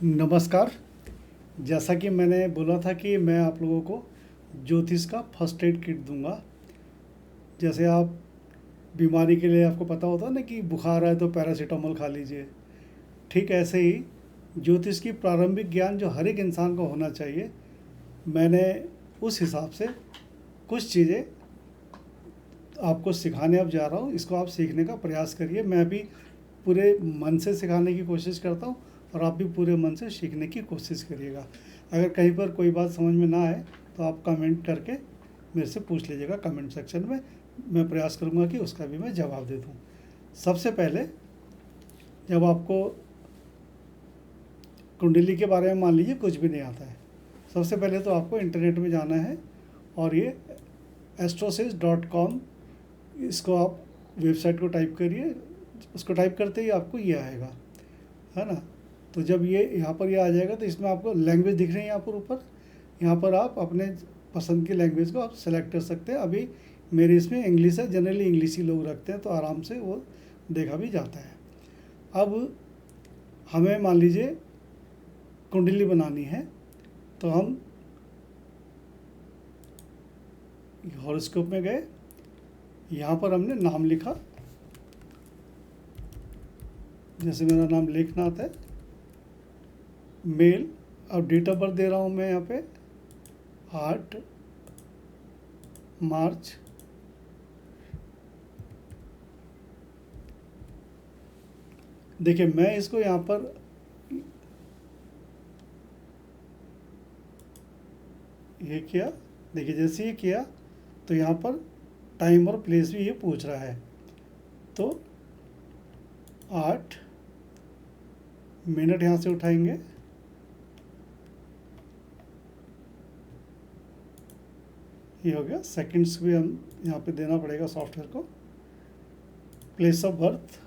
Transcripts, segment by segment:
नमस्कार। जैसा कि मैंने बोला था कि मैं आप लोगों को ज्योतिष का फर्स्ट एड किट दूंगा। जैसे आप बीमारी के लिए आपको पता होता है ना कि बुखार आए तो पैरासीटामोल खा लीजिए, ठीक ऐसे ही ज्योतिष की प्रारंभिक ज्ञान जो हर एक इंसान को होना चाहिए, मैंने उस हिसाब से कुछ चीज़ें आपको सिखाने अब जा रहा हूँ। इसको आप सीखने का प्रयास करिए। मैं भी पूरे मन से सिखाने की कोशिश करता हूँ और आप भी पूरे मन से सीखने की कोशिश करिएगा। अगर कहीं पर कोई बात समझ में ना आए तो आप कमेंट करके मेरे से पूछ लीजिएगा कमेंट सेक्शन में। मैं प्रयास करूँगा कि उसका भी मैं जवाब दे दूँ। सबसे पहले जब आपको कुंडली के बारे में मान लीजिए कुछ भी नहीं आता है, सबसे पहले तो आपको इंटरनेट में जाना है और ये astrosys.com, इसको आप वेबसाइट को टाइप करिए। उसको टाइप करते ही आपको ये आएगा, है ना। तो जब ये यहाँ पर ये आ जाएगा तो इसमें आपको लैंग्वेज दिख रही है यहाँ पर ऊपर। यहाँ पर आप अपने पसंद की लैंग्वेज को आप सेलेक्ट कर सकते हैं। अभी मेरे इसमें इंग्लिश है, जनरली इंग्लिश ही लोग रखते हैं तो आराम से वो देखा भी जाता है। अब हमें मान लीजिए कुंडली बनानी है तो हम हॉरोस्कोप में गए, यहाँ पर हमने नाम लिखा, जैसे मेरा नाम लेखनाथ है, मेल। अब डेट ऑफ बर्थ दे रहा हूँ मैं यहाँ पे 8 मार्च। देखिए मैं इसको यहाँ पर ये किया। देखिए जैसे ये किया तो यहाँ पर टाइम और प्लेस भी ये पूछ रहा है। तो 8 मिनट यहाँ से उठाएंगे, ये हो गया। सेकंड्स भी हम यहाँ पे देना पड़ेगा सॉफ्टवेयर को। प्लेस ऑफ बर्थ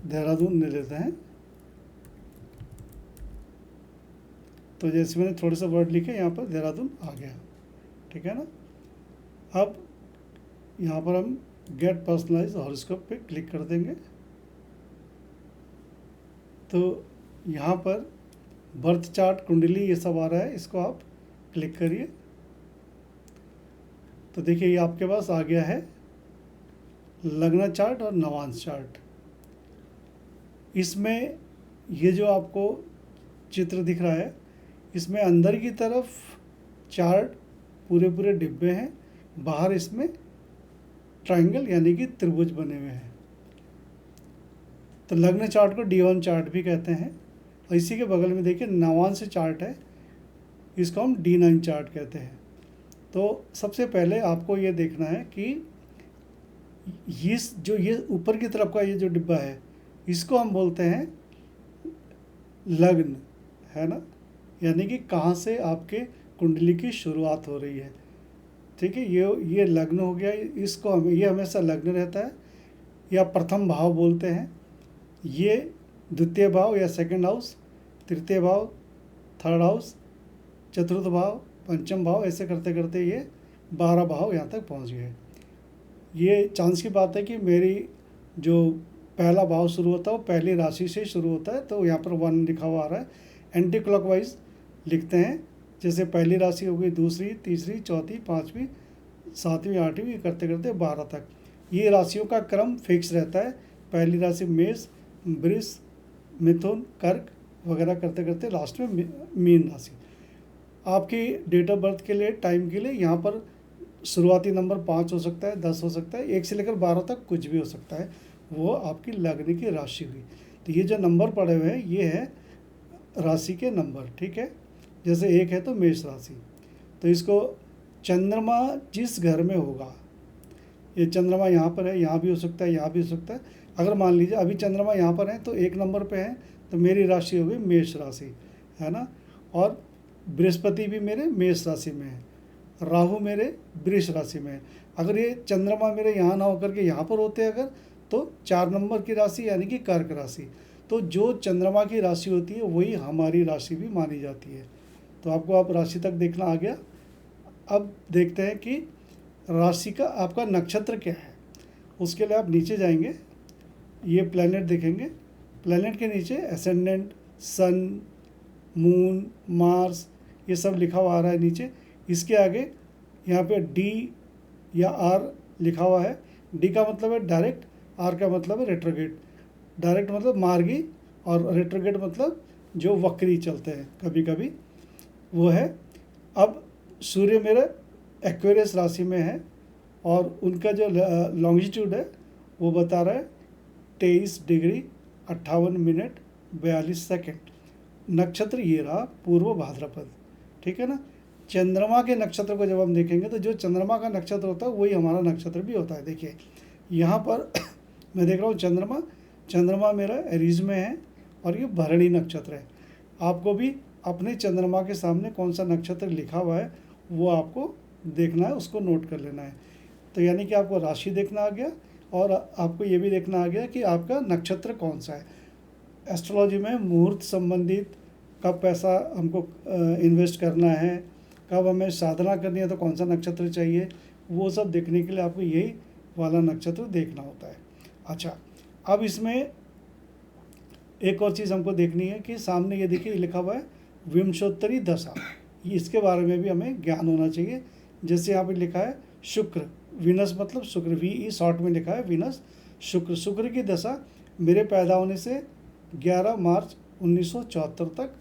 देहरादून ले लेते हैं। तो जैसे मैंने थोड़े से वर्ड लिखे यहाँ पर देहरादून आ गया, ठीक है ना। अब यहाँ पर हम गेट पर्सनलाइज हॉरोस्कोप पे क्लिक कर देंगे। तो यहाँ पर बर्थ चार्ट, कुंडली, ये सब आ रहा है, इसको आप क्लिक करिए। तो देखिए ये आपके पास आ गया है लग्न चार्ट और नवांश चार्ट। इसमें ये जो आपको चित्र दिख रहा है, इसमें अंदर की तरफ चार्ट पूरे पूरे डिब्बे हैं, बाहर इसमें ट्रायंगल यानी कि त्रिभुज बने हुए हैं। तो लग्न चार्ट को D1 चार्ट भी कहते हैं। और इसी के बगल में देखिए नवांश चार्ट है, इसको हम D9 चार्ट कहते हैं। तो सबसे पहले आपको ये देखना है कि ये ऊपर की तरफ का ये जो डिब्बा है, इसको हम बोलते हैं लग्न, है ना। यानी कि कहाँ से आपके कुंडली की शुरुआत हो रही है, ठीक है। ये लग्न हो गया। इसको हम ये हमेशा लग्न रहता है या प्रथम भाव बोलते हैं। ये द्वितीय भाव या सेकंड हाउस, तृतीय भाव, थर्ड हाउस, चतुर्थ भाव, पंचम भाव, ऐसे करते करते ये 12 भाव यहाँ तक पहुँच गए। ये चांस की बात है कि मेरी जो पहला भाव शुरू होता है वो पहली राशि से शुरू होता है। तो यहाँ पर 1 लिखा हुआ आ रहा है। एंटी क्लॉकवाइज लिखते हैं, जैसे पहली राशि हो गई, दूसरी, तीसरी, चौथी, पाँचवीं, सातवीं, आठवीं, करते करते 12 तक। ये राशियों का क्रम फिक्स रहता है। पहली राशि मेष, वृष, मिथुन, कर्क वगैरह करते करते लास्ट में मीन राशि। आपकी डेट ऑफ बर्थ के लिए, टाइम के लिए यहाँ पर शुरुआती नंबर 5 हो सकता है, 10 हो सकता है, 1 से लेकर 12 तक कुछ भी हो सकता है। वो आपकी लग्न की राशि हुई। तो ये जो नंबर पड़े हुए हैं ये है राशि के नंबर, ठीक है। जैसे 1 है तो मेष राशि, तो इसको चंद्रमा जिस घर में होगा, ये चंद्रमा यहाँ पर है, यहाँ भी हो सकता है, यहाँ भी हो सकता है। अगर मान लीजिए अभी चंद्रमा यहाँ पर है तो 1 नंबर पे है, तो मेरी राशि हो गई मेष राशि, है ना। और बृहस्पति भी मेरे मेष राशि में है, राहु मेरे वृष राशि में है। अगर ये चंद्रमा मेरे यहाँ ना होकर के यहाँ पर होते अगर, तो 4 नंबर की राशि यानी कि कर्क राशि। तो जो चंद्रमा की राशि होती है वही हमारी राशि भी मानी जाती है। तो आपको आप राशि तक देखना आ गया। अब देखते हैं कि राशि का आपका नक्षत्र क्या है। उसके लिए आप नीचे जाएंगे, ये प्लैनेट देखेंगे, प्लैनेट के नीचे एसेंडेंट, सन, मून, मार्स, ये सब लिखा हुआ आ रहा है नीचे। इसके आगे यहाँ पे डी या आर लिखा हुआ है। डी का मतलब है डायरेक्ट, आर का मतलब है रेट्रोगेट। डायरेक्ट मतलब मार्गी और रेट्रोगेट मतलब जो वक्री चलते हैं कभी कभी, वो है। अब सूर्य मेरा एक्वेरियस राशि में है और उनका जो लॉन्गिट्यूड है वो बता रहा है 23 डिग्री 58 मिनट 42 सेकेंड। नक्षत्र ये रहा पूर्व भाद्रपद, ठीक है ना। चंद्रमा के नक्षत्र को जब हम देखेंगे तो जो चंद्रमा का नक्षत्र होता है वही हमारा नक्षत्र भी होता है। देखिए यहाँ पर मैं देख रहा हूँ चंद्रमा मेरा एरीज में है और ये भरणी नक्षत्र है। आपको भी अपने चंद्रमा के सामने कौन सा नक्षत्र लिखा हुआ है वो आपको देखना है, उसको नोट कर लेना है। तो यानी कि आपको राशि देखना आ गया और आपको ये भी देखना आ गया कि आपका नक्षत्र कौन सा है। एस्ट्रोलॉजी में मुहूर्त संबंधित कब पैसा हमको इन्वेस्ट करना है, कब हमें साधना करनी है तो कौन सा नक्षत्र चाहिए, वो सब देखने के लिए आपको यही वाला नक्षत्र देखना होता है। अच्छा, अब इसमें एक और चीज़ हमको देखनी है कि सामने ये देखिए लिखा हुआ है विंशोत्तरी दशा, इसके बारे में भी हमें ज्ञान होना चाहिए। जैसे यहाँ पे लिखा है शुक्र, विनस मतलब शुक्र, VE शॉर्ट में लिखा है विनस, शुक्र की दशा मेरे पैदा होने से 11 मार्च 1974 तक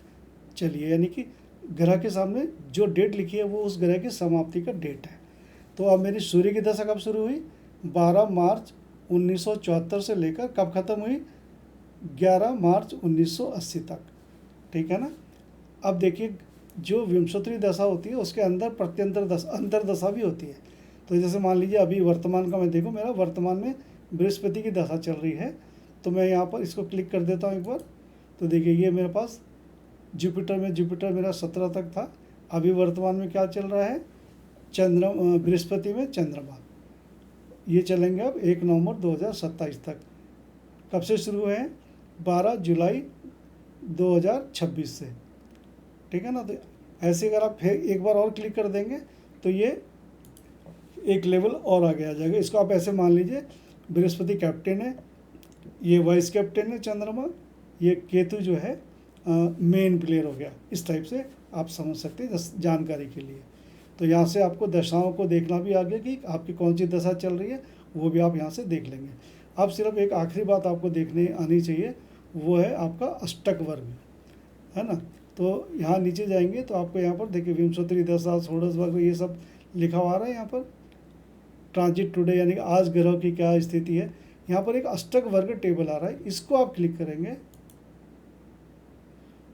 चली है। यानी कि ग्रह के सामने जो डेट लिखी है वो उस ग्रह की समाप्ति का डेट है। तो अब मेरी सूर्य की दशा कब शुरू हुई? 12 मार्च 1974 से लेकर कब ख़त्म हुई? 11 मार्च 1980 तक, ठीक है ना। अब देखिए जो विंशोत्तरी दशा होती है उसके अंदर प्रत्यंतर दशा, अंतर दशा भी होती है। तो जैसे मान लीजिए अभी वर्तमान का मैं देखूँ, मेरा वर्तमान में बृहस्पति की दशा चल रही है, तो मैं यहाँ पर इसको क्लिक कर देता हूँ एक बार। तो देखिए ये मेरे पास जुपिटर मेरा 17 तक था। अभी वर्तमान में क्या चल रहा है? बृहस्पति में चंद्रमा, ये चलेंगे अब 1 नवंबर 2027 तक। कब से शुरू हुए हैं? 12 जुलाई 2026 से, ठीक है ना। तो ऐसे अगर आप फिर एक बार और क्लिक कर देंगे तो ये एक लेवल और आगे आ जाएगा। इसको आप ऐसे मान लीजिए बृहस्पति कैप्टन है, ये वाइस कैप्टन है चंद्रमा, ये केतु जो है मेन प्लेयर हो गया। इस टाइप से आप समझ सकते हैं जानकारी के लिए। तो यहाँ से आपको दशाओं को देखना भी आ गया कि आपकी कौन सी दशा चल रही है, वो भी आप यहाँ से देख लेंगे। अब सिर्फ एक आखिरी बात आपको देखने आनी चाहिए, वो है आपका अष्टक वर्ग, है ना। तो यहाँ नीचे जाएंगे तो आपको यहाँ पर देखिए विंशोत्तरी दशा, षोडश वर्ग, ये सब लिखा हुआ आ रहा है। यहाँ पर ट्रांजिट टुडे यानी कि आज ग्रह की क्या स्थिति है। यहाँ पर एक अष्टक वर्ग टेबल आ रहा है, इसको आप क्लिक करेंगे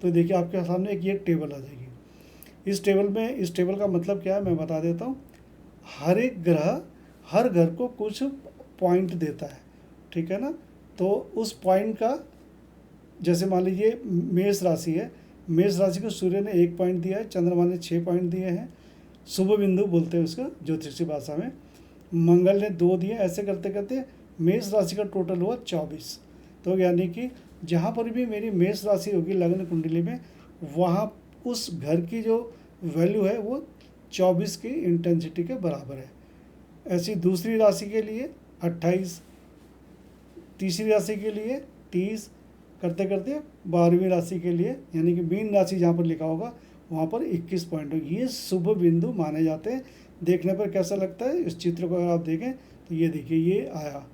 तो देखिए आपके सामने एक ये टेबल आ जाएगी। इस टेबल का मतलब क्या है मैं बता देता हूँ। हर एक ग्रह हर घर को कुछ पॉइंट देता है, ठीक है ना। तो उस पॉइंट का, जैसे मान लीजिए मेष राशि है, मेष राशि को सूर्य ने 1 पॉइंट दिया है, चंद्रमा ने 6 पॉइंट दिए हैं, शुभ बिंदु बोलते हैं उसका ज्योतिषी भाषा में, मंगल ने 2 दिए। ऐसे करते करते मेष राशि का टोटल हुआ 24। तो यानी कि जहाँ पर भी मेरी मेष राशि होगी लग्न कुंडली में, वहाँ उस घर की जो वैल्यू है वो 24 की इंटेंसिटी के बराबर है। ऐसी दूसरी राशि के लिए 28, तीसरी राशि के लिए 30, करते करते 12वीं राशि के लिए यानी कि मीन राशि जहाँ पर लिखा होगा वहाँ पर 21 पॉइंट होगी। ये शुभ बिंदु माने जाते हैं। देखने पर कैसा लगता है? इस चित्र को अगर आप देखें तो ये देखिए ये आया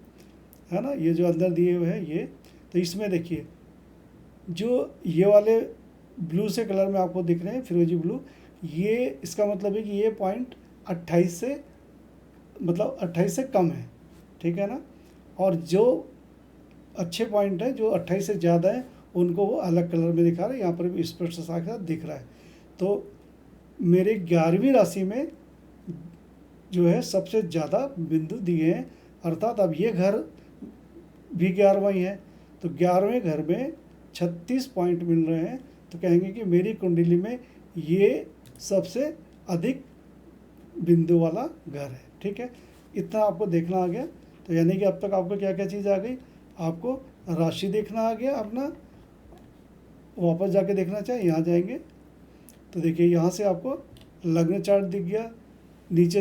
है ना, ये जो अंदर दिए हुए हैं ये। तो इसमें देखिए जो ये वाले ब्लू से कलर में आपको दिख रहे हैं, फिरोजी ब्लू, ये इसका मतलब है कि ये पॉइंट 28 से मतलब 28 से कम है, ठीक है ना। और जो अच्छे पॉइंट है जो 28 से ज़्यादा है उनको वो अलग कलर में दिखा रहा है। यहाँ पर भी स्पष्ट साफ दिख रहा है। तो मेरे 11वीं राशि में जो है सबसे ज़्यादा बिंदु दिए हैं, अर्थात अब ये घर भी 11वां ही है, तो 11वें घर में 36 पॉइंट मिल रहे हैं। तो कहेंगे कि मेरी कुंडली में ये सबसे अधिक बिंदु वाला घर है, ठीक है। इतना आपको देखना आ गया। तो यानी कि अब तक आपको क्या क्या चीज़ आ गई? आपको राशि देखना आ गया अपना, वापस जाके देखना चाहे यहाँ जाएंगे तो देखिए यहाँ से आपको लग्न चार्ट दिख गया, नीचे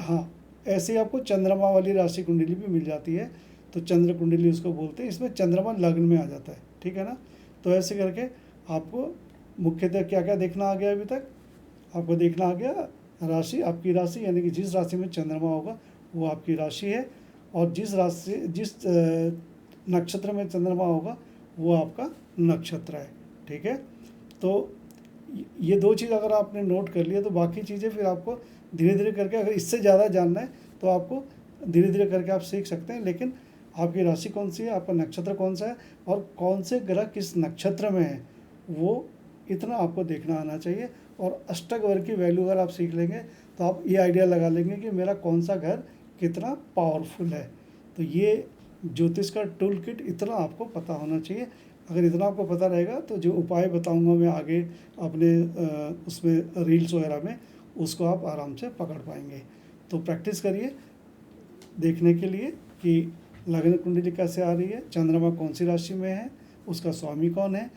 हाँ ऐसे ही आपको चंद्रमा वाली राशि कुंडली भी मिल जाती है। तो चंद्र कुंडली उसको बोलते हैं, इसमें चंद्रमा लग्न में आ जाता है, ठीक है ना। तो ऐसे करके आपको मुख्यतः क्या क्या देखना आ गया अभी तक? आपको देखना आ गया राशि, आपकी राशि, यानी कि जिस राशि में चंद्रमा होगा वो आपकी राशि है, और जिस नक्षत्र में चंद्रमा होगा वो आपका नक्षत्र है। ठीक है, तो ये दो चीज़ अगर आपने नोट कर लिया तो बाकी चीज़ें फिर आपको धीरे धीरे करके, अगर इससे ज़्यादा जानना है तो आपको धीरे धीरे करके आप सीख सकते हैं। लेकिन आपकी राशि कौन सी है, आपका नक्षत्र कौन सा है, और कौन से ग्रह किस नक्षत्र में है, वो इतना आपको देखना आना चाहिए। और अष्टक वर्ग की वैल्यू अगर आप सीख लेंगे तो आप ये आइडिया लगा लेंगे कि मेरा कौन सा घर कितना पावरफुल है। तो ये ज्योतिष का टूल किट इतना आपको पता होना चाहिए। अगर इतना आपको पता रहेगा तो जो उपाय बताऊंगा मैं आगे अपने उसमें रील्स वगैरह में, उसको आप आराम से पकड़ पाएंगे। तो प्रैक्टिस करिए देखने के लिए कि लग्न कुंडली कैसे आ रही है, चंद्रमा कौन सी राशि में है, उसका स्वामी कौन है,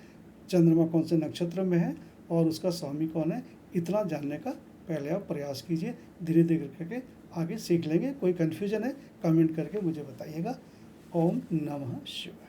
चंद्रमा कौन से नक्षत्र में है और उसका स्वामी कौन है। इतना जानने का पहले आप प्रयास कीजिए, धीरे धीरे करके आगे सीख लेंगे। कोई कन्फ्यूजन है कमेंट करके मुझे बताइएगा। ओम नमः शिवाय।